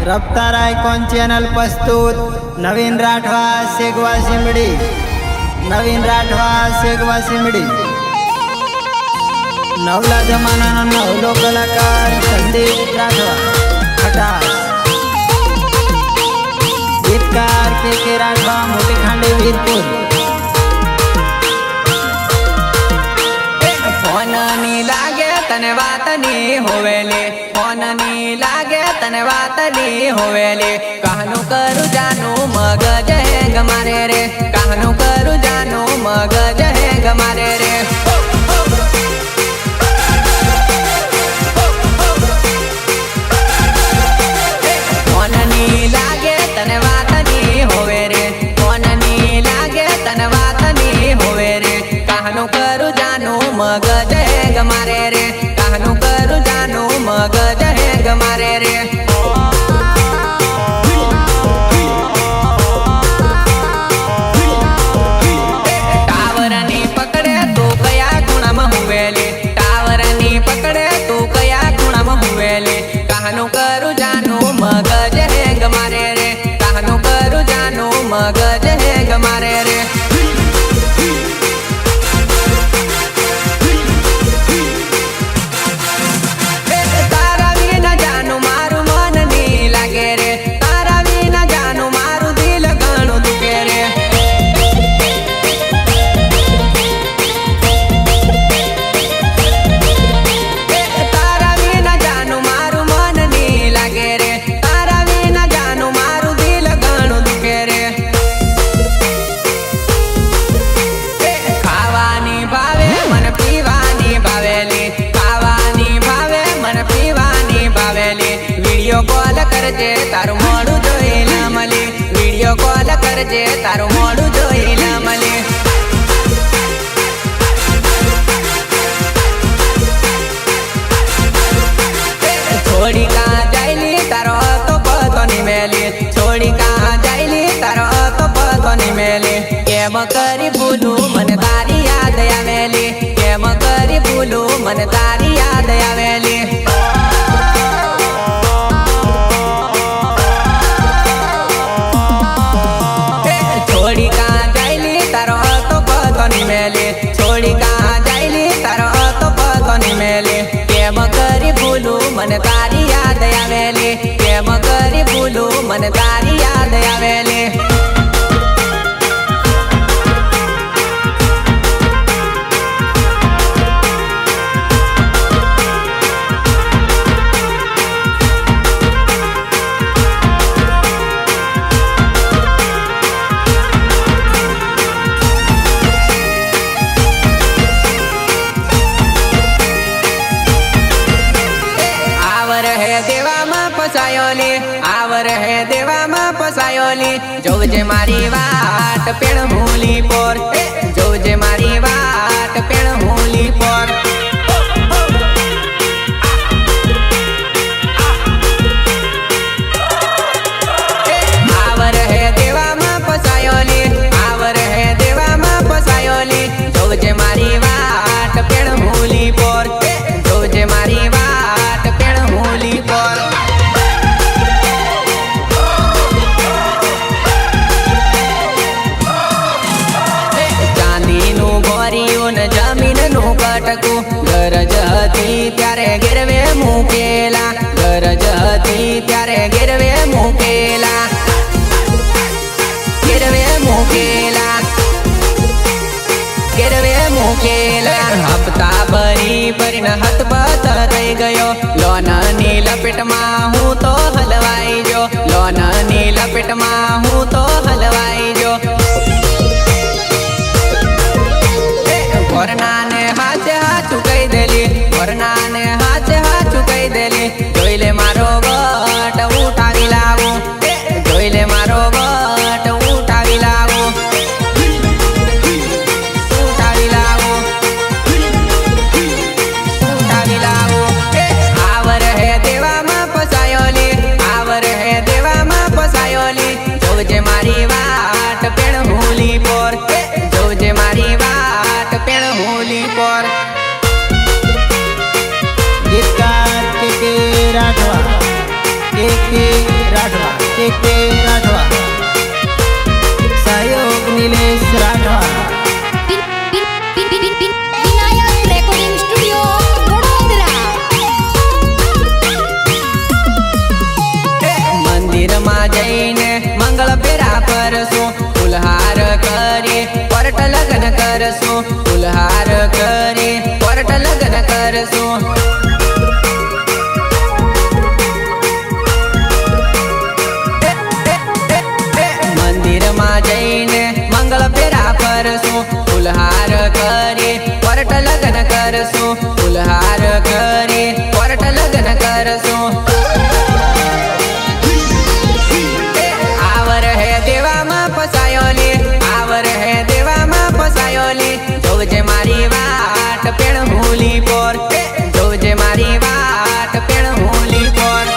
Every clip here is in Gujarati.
रफ्तार आयकॉन चॅनल प्रस्तुत नवीन राठवा सेगवा शिमडी। नवीन राठवा सेगवा शिमडी नवला जमाना नवलो कलाकार संदीप राठवा खटास। गीतकार के राठवा मोटे खांडे वीरपुर। फोन नी लागे तने बात नी होवेले, फोन नी लागे तने बात नी होवेले। कहनु करू जानू मगज है गमारे रे, कहनु करू जानू मगज है गमारे रे। फोन नी लागे तने बात नी होवे रे, फोन नी लागे तने बात नी होवे रे। कहनु करू जानू मगज है गमारे रे, कहनु करू जानू मगज है गमारे रे। टावर नी पकड़े तू कया गुणम हुवेले, टावर नी पकड़े तू कया गुणम हुवेले। कहनु करू जानू मगज है गमारे रे, कहनु करू जानू मगज है गमारे रे। वीडियो कॉल करजे तारू मोड़ू जोईला मले, वीडियो कॉल करजे तारू मोड़ू जोईला मले। छोड़ी कहाँ जाइली तारो तो पतो नहीं मेले, छोड़ी कहाँ जाइली तारो तो पतो नहीं मेले। केम करी भूलू मन तारी याद आवेली, केम करी भूलू मन तारी याद आवेली। छोड़ी कहाँ जाइली तारो तो पतो नहीं मेले, छोड़ी कहाँ जाइली तारो तो पतो नहीं मेले। केम करी भूलू मन तारी याद आवेली, केम करी भूलू मन तारी याद आवेली। फसायोली आवर है देवा में फसायोली। जोजे मारी वाट पेड़ मूली पर, जोजे मारी वाट पेड़ मूली पर। आवर है देवा में फसायोली, आवर है देवा में फसायोली। जोजे मारी वाट पेड़ मूली पर, जोजे मारी वाट पेड़ मूली पर। जमीन नु कटकू गरज हती त्यारे गिरवे मूकेला, गरज हती त्यारे गिरवे मूकेला, गिरवे मूकेला, गिरवे मूकेला। हफ्ता भरी भरी न हाथ पत रही गयो, लोन नी लपेट में हूँ तो हलवाई जो, लोन नी लपेट में हूँ तो हलवाई जो। वरना ने हाथ चुकाई देली, वरना ने हाथ चुकाई देली। जोईले मारो बट उठावी लावू, जोईले मारो बट उठावी लावू, उठावी लावू, उठावी लावू। आवर है देवा में फसायोली, आवर है देवा में फसायोली। जोजे मारी वाट पेड़ मूली पर, जोजे मारी वाट पेड़ मूली पर। गीतकार के राठवा के राठवा के राठवा सहयोग नीलेश राठवा विनायक रेकॉर्डिंग स्टुडिओ वडोदरा મંદિર માં જઈને મંગળ ફેરા કરશું ફૂલહાર કરી પરટ લગ્ન કરશું ફૂલહાર કરી પરટ લગ્ન કરશું મંદિર માં જઈને મંગળ ફેરા કરશું ફૂલહાર કરી પરટ લગ્ન કરશું ફૂલહાર કરી પરટ લગ્ન કરશું આવર હે દેવામાં ફસાયોલી આવર હે દેવામાં ફસાયોલી જોજે મારી વાટ પેણ મૂલી પર જોજે મારી વાટ પેણ મૂલી પર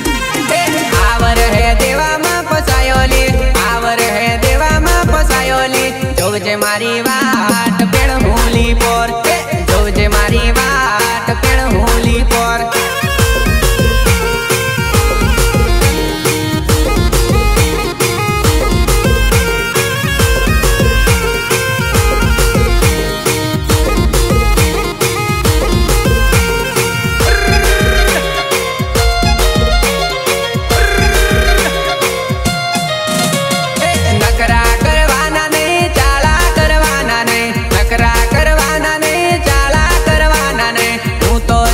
આવર હે દેવામાં ફસાયોલી આવર હે દેવામાં ફસાયોલી જોજે મારી વાટ પેણ મૂલી પર જોજે મારી વાટ પેણ મૂલી પર નકરા કરવાના નહીં ચાલા કરવાના નહીં નકરા કરવાના નહીં ચાલા કરવાના નહીં હું તો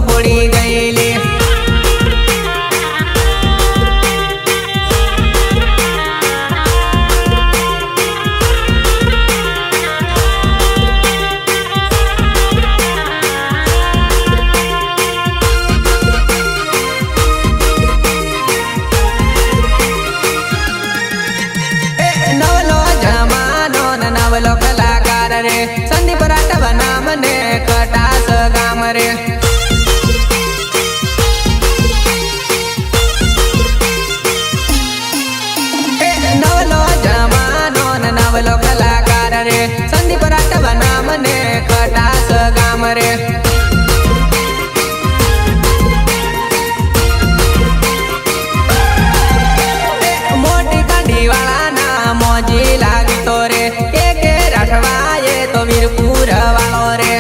પોડી ગયેલી નવલો જમાનો ને નવલો કલાકાર રે સંદીપ રાઠવા નામ ને કટાસ ગામ રે નવલો જમાનો ને નવલો કલાકાર રે સંદીપ રાઠવા નામ ને કટાસ ગામ રે મોટી કાઢીવાળા ના મોજી લાગતો રે કે રાઠવાએ તો વીરપુર વાળો રે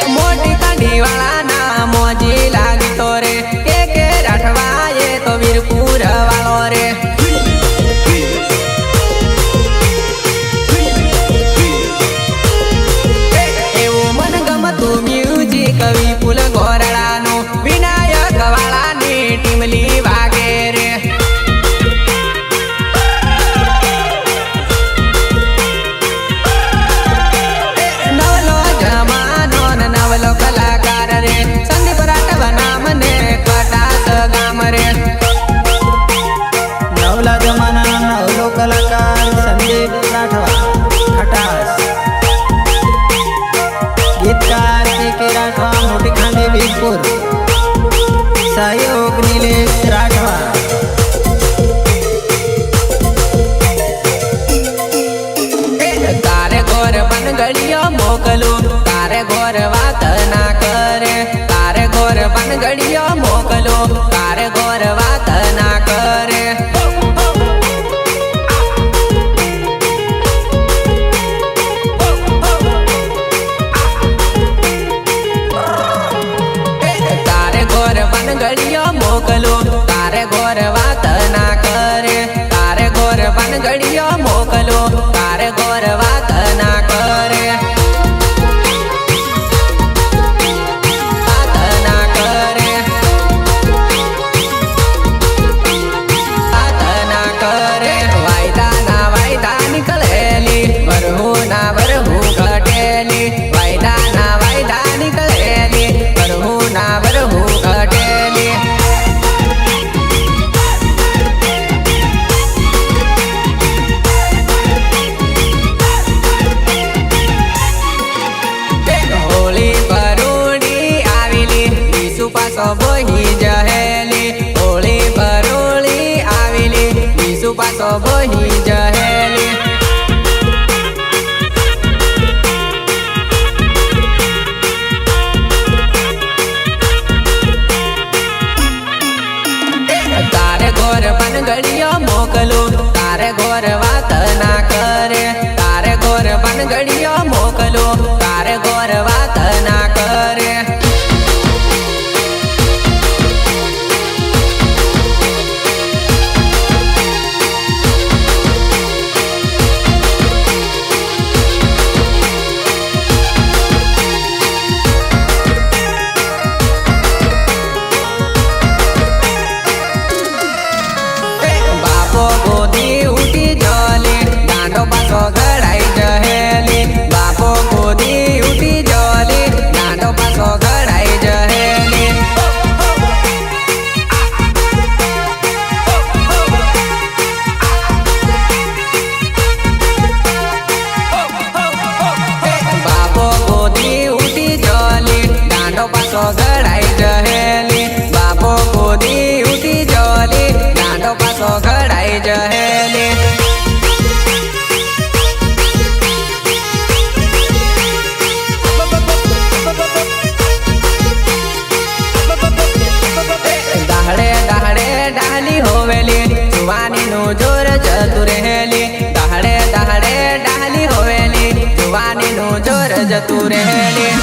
મોટી કાઢીવાળા ના મોજી લાગતો રે કે રાઠવાએ તો વીરપુર વાળો રે એવું મન ગમતું મ્યુઝિક વિપુલ ગોરડાનું વિનાયક વાળાની ટીમલી વાગે રે નવલો જમાનો ને નવલો કલાકાર રે સંદીપ રાઠવા નામ ને કટાસ ગામ રે નવલા જમાનાનો નવલો કલાકાર સંદીપ રાઠવા ખટાસ ગીતકાર કે રાઠવા મોટી ખાંડી વીરપુર સહયોગ નિલેશ રાઠવા તારે ઘોર બનગડીયો મોકલું તારે ઘોર વાત ના કરે તારે ઘોર બનગડીયો મોકલું તારે ઘોર વાત ના કરે તારે ઘોર બનગડીયો મોકલું તારે ઘોર વાત ના કરે તારે ઘોર બનગડીયો મોકલું તારે ઘોર વાત ના કરે વાત ના કરે વાત ના કરે વાયદા નીકળેલી વરહું ના વરહું ઘટેલી વાયદા નીકળેલી વરહું ના વરહું ઘટેલી હોળી પરોળી આવેલી વિસુ પાસો બોહી જહેલી હોળી પરોળી આવેલી વિસુ પાસો બોહી જહેલી તારે ઘોર બનગડીયો મોકલું તારે ઘોર વાત ના કરે તારે ઘોર બનગડીયો મોકલું તારે ઘોર વાત ના કરે બાપો ગોદી ઉઠી જલી દાંડો પાછો ઘડાઈ જહેલી બાપો ગોદી ઉઠી જલી દાંડો પાછો ઘડાઈ જહેલી બાપો ગોદી ઉઠી જલી દાંડો પાછો ઘડાઈ જહેલી બાપો ગોદી ઉઠી જલી દાંડો પાછો ઘડાઈ જહેલી દાહડે દાહડે ડાલી હોવેલી જુવાની નું જોર જતું રહેલી દાહડે દાહડે ડાલી હોવેલી જુવાની નું જોર જતું રહેલી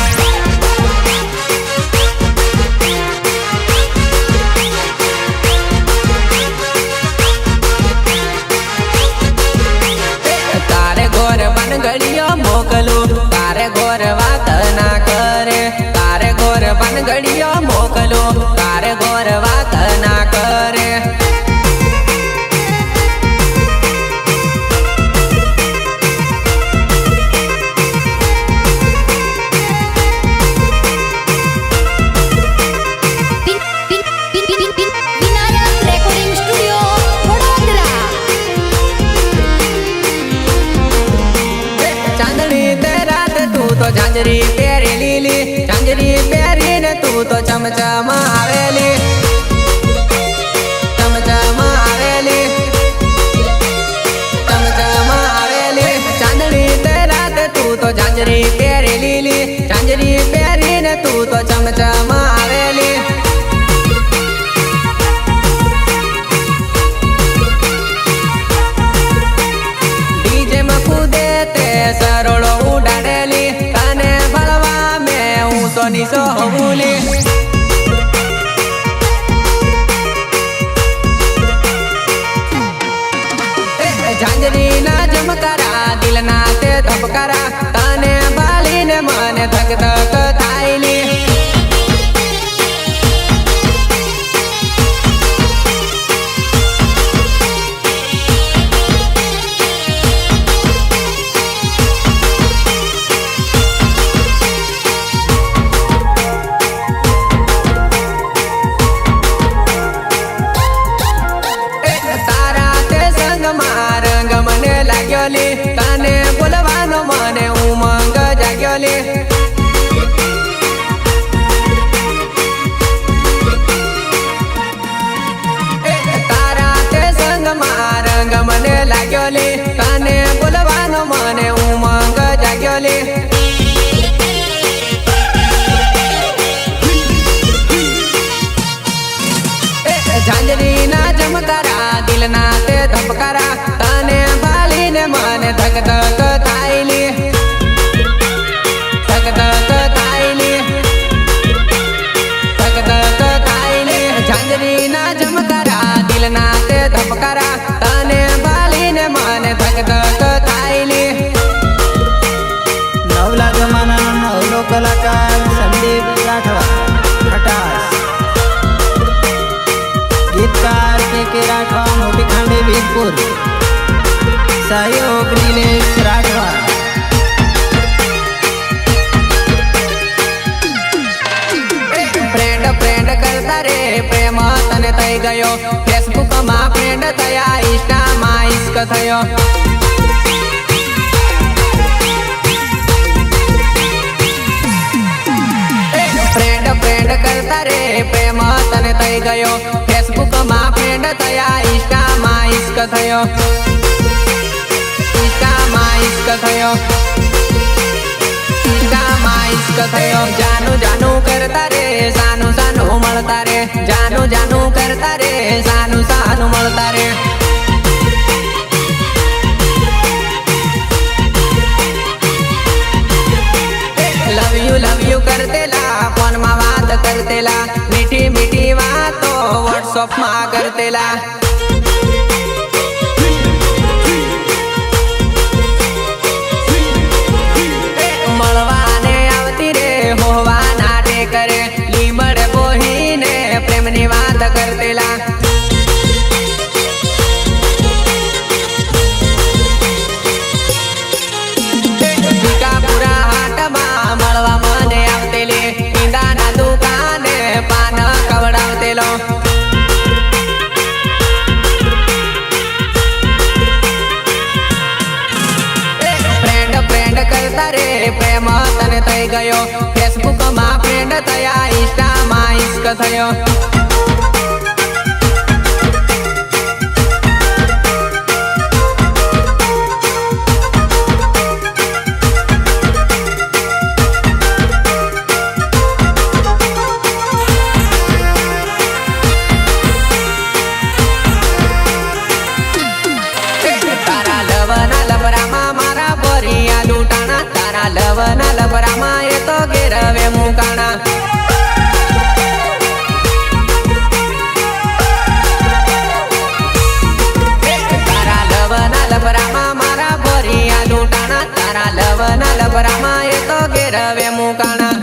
તારે ઘોર ઝાંઝરી પહેરી લીલી ઝાંઝરી પહેરીને તું તો ચમચમ આવેલી ચમચમ આવેલી ચમચમ આવેલી ચાંદણી તે રાતે તું તો ઝાંઝરી પહેરી લીલી ઝાંઝરી પહેરીને તું તો ચમચમ આવેલી સરોળો ઉડાડેલી તને ભળવા મેં હું સોની સોહુલી ઝાંઝરી ના જમકારા દિલ ના તે ધબકારા તને ભાલીને મને ધક ધક થાયલી તને બોલવાનો મને ઉમંગ જાગ્યોલી તારા તે સંગમાં રંગ મને લાગ્યોલી તને બોલવાનો મને ઉમંગ જાગ્યોલી ઝાંઝરી ના જમકારા દિલ ના તે ધબકારા તને ભાલીને મને ધક ધક થાયલી ધક ધક થાયલી ધક ધક થાયલી ઝાંઝરી ના જમકારા દિલ ના તે ધબકારા તને ભાલીને મને ધક ધક થાયલી નવલા જમાનાનો નવલો કલાકાર સંદીપ રાઠવા ખટાસ ગીતકાર કે રાઠવા મોટી ખાંડી વીરપુર સહયોગ નિલેશ રાઠવા ફ્રેન્ડ ફ્રેન્ડ કરતા રે પ્રેમ તને થઈ ગયો ફેસબુક માં ફ્રેન્ડ થયા ઇન્સ્ટા માં ઇશ્ક થયો ફ્રેન્ડ ફ્રેન્ડ કરતા રે પ્રેમ તને થઈ ગયો ફેસબુક માં ફ્રેન્ડ થયા ઇન્સ્ટા માં ઇશ્ક થયો ઇશ્ક થયો ઇશ્ક થયો જાનું જાનું કરતા રે સાનું સાનું મળતા રે જાનું જાનું કરતા રે સાનું સાનું મળતા રે લવ યુ કરતેલા ફોન માં વાત કરતેલા મીઠી મીઠી વાતો વોટ્સઅપ માં કરતેલા કરે લીમડ બોહીને પ્રેમની વાત કરતેલા ભીકાપુરા હાટમાં મળવા મને આવતેલી ઈંડાના દુકાને પાન કવડાવતેલો ફ્રેન્ડ ફ્રેન્ડ કરતા રે પ્રેમ તને થઈ ગયો ફેસબુક માં ફ્રેન્ડ થયા ઇન્સ્ટા માં ઇશ્ક થયો તારા લવના લબરામાં મારા ભરિયા લૂંટાણા તારા લવના લબરામાં એ તો ઘેરવે મુકાણા તારા લવના લબરામાં મારા ભરિયા લૂંટાણા તારા લવના લબરામાં એ તો ઘેરવે મુકાણા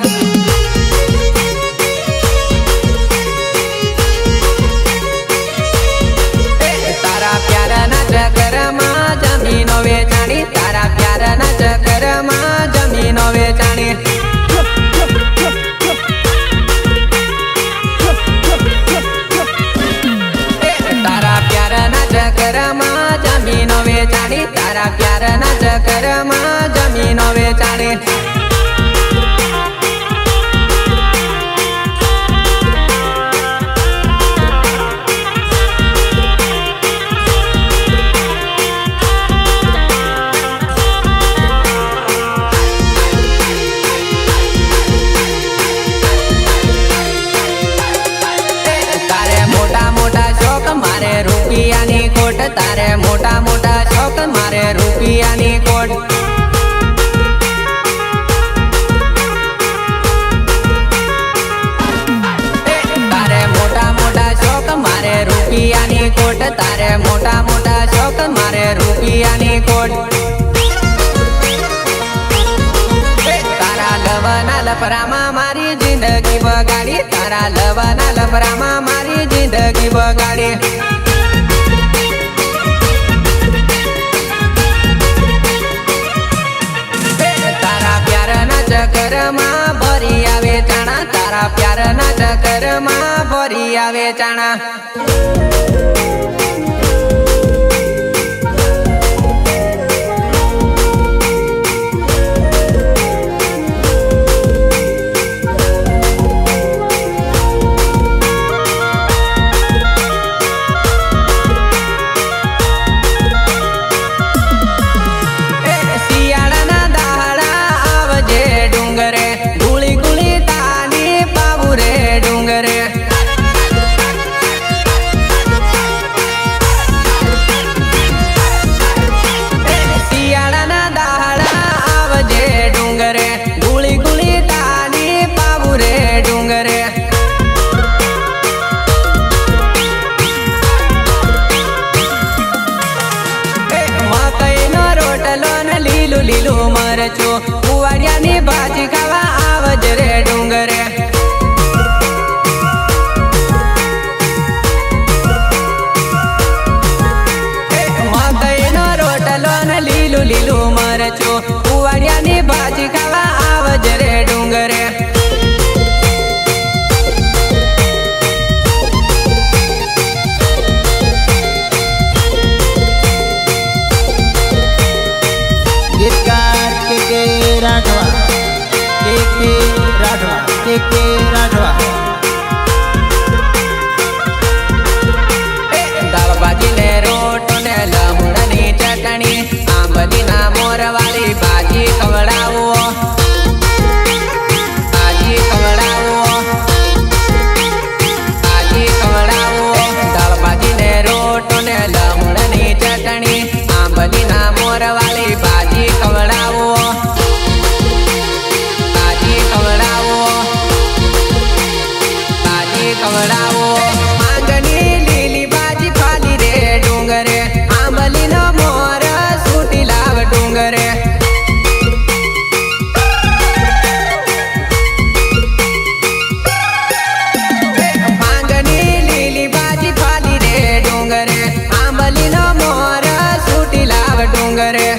તારા પ્યારના ચક્કરમાં જમીનો વેચાણી તારા પ્યારના ચક્કરમાં જમીનો વેચાણી તારા પ્યારના ચક્કરમાં જમીનો વેચાણી તારા પ્યારના ચક્કરમાં જમીનો વેચાણી લફરામાં મારી જિંદગી બગાડી, તારા લવના લફરામાં મારી જિંદગી બગાડી. તારા પ્યારના ચક્કરમાં ભરી આવે ચાણા, તારા પ્યારના ચક્કરમાં ભરી આવે ચાણા. લીલું મરચું કુવાડિયાની ભાજી ખાવા આવજ રે ડુંગરે. મકઈનો રોટલો ને લીલું લીલું મરચું કુવાડિયાની ભાજી ખાવા આવજ રે ડુંગરે. गीतकार के राठवा, के राठवा. દાળ ભાજી ને રોટો ને લહુણની ચટણી, આંબલીના મોરવાળી ભાજી ખવડાવો, ભાજી ખવડાવો, ભાજી ખવડાવો. દાળ ભાજી ને રોટો ને લહુણની ચટણી, આંબલીના મોરવાળી ભાજી ખવડાવો, ભાજી ખવડાવો, ભાજી ખવડાવો. માંગની લીલી ભાજી ફાલી રે ડુંગરે, આંબલીનો મોર સૂટી લાવ ડુંગરે. માંગની લીલી ભાજી ફાલી રે ડુંગરે, આંબલીનો મોર સૂટી લાવ ડુંગરે.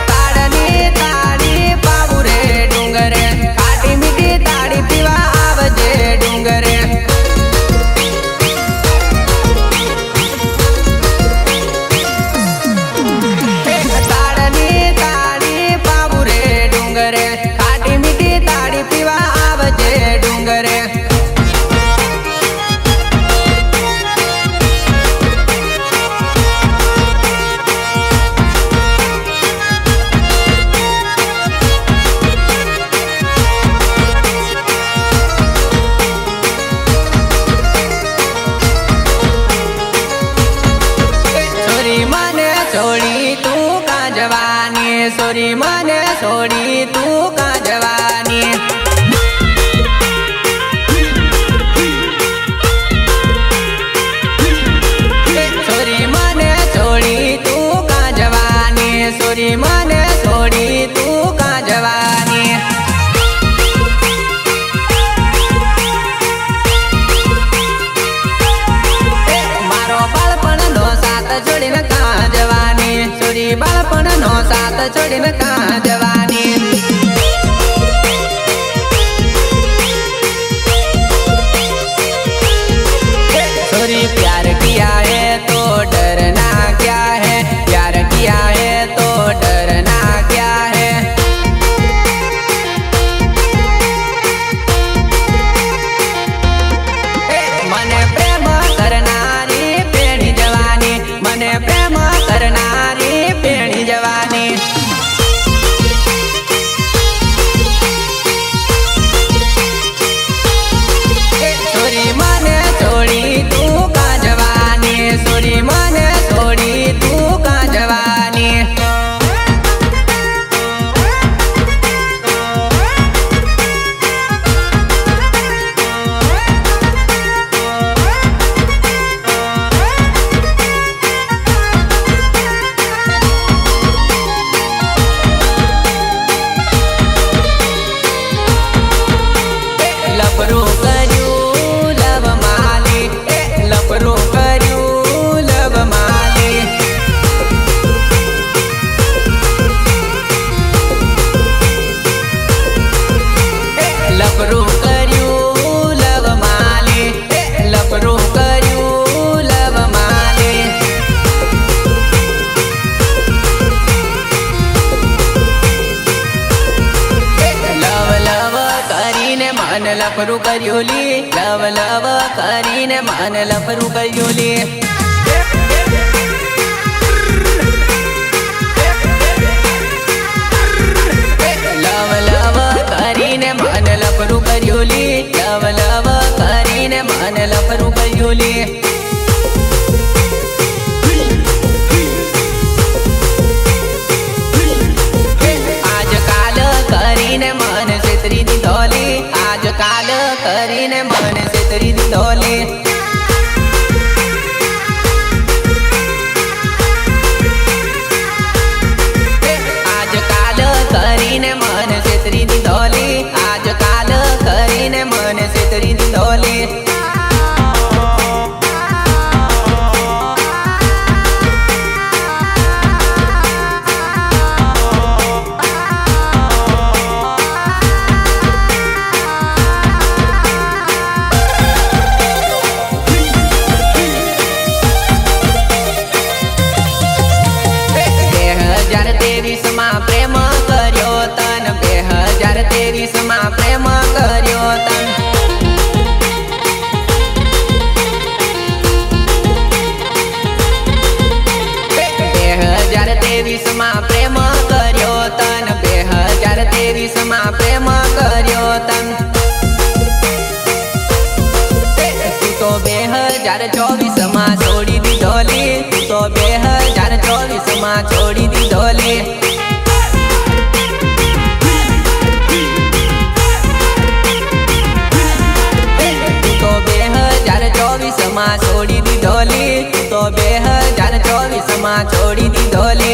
તાળની તાળી પાવું રે ડુંગરે, ખાટી મીઠી તાળી પીવા આવજે ડુંગરે. તાળની તાળી પાવું રે ડુંગરે, ખાટી મીઠી તાળી પીવા આવજે ડુંગરે. સોરી મને છોડી તું કાં જવાની, સોરી મને છોડી તું કાં જવાની. સોરી મને છોડી તું કાં જવાની, સોરી મને છોડી તું કાં જવાની. મારો બાળપણનો સાથ છોડીને કાં જવાની, સોરી બાળપણનો સાથ છોડીને કાં જવાની. सोरी प्यार किया है तो डरना क्या है, प्यार किया है तो डरना क्या है. મને પ્રેમ કરનારી પેણી જવાની, મને પ્રેમ કરનારી પેણી જવાની. લવ કરીને મને લફરું કર્યું લે લવ લવ કરીને મને લફરું કર્યું લે લવ લવ કરીને મને લફરું કર્યું લે આજકાલ કરીને મને છેતરી દીધો લે આજકાલ કરીને મને છેતરી દીધો લે આજકાલ કરીને મને છેતરી દીધો લે આજકાલ કરીને મને છેતરી દીધો લે માં પ્રેમ કર્યો તન 2023 માં પ્રેમ કર્યો તન 2023 માં પ્રેમ કર્યો તન 2023 માં પ્રેમ કર્યો તન તું તો 2024 માં છોડી દીધો લે તું તો 2024 માં છોડી દીધો લે માં છોડી દીધો લે તું તો 2024 માં છોડી દીધો લે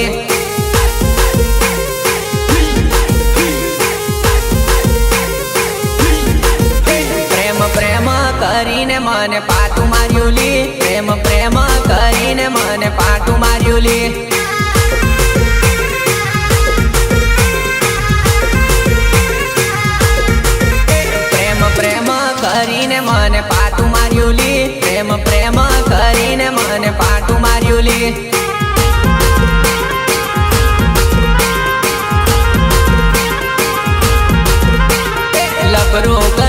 પ્રેમ પ્રેમ કરીને મને પાટું માર્યું લે પ્રેમ પ્રેમ કરીને મને પાટું માર્યું લે પ્રેમ પ્રેમ કરીને મને પાટું માર્યું લે પ્રેમ પ્રેમ કરીને મને પાટું માર્યું લે લફરું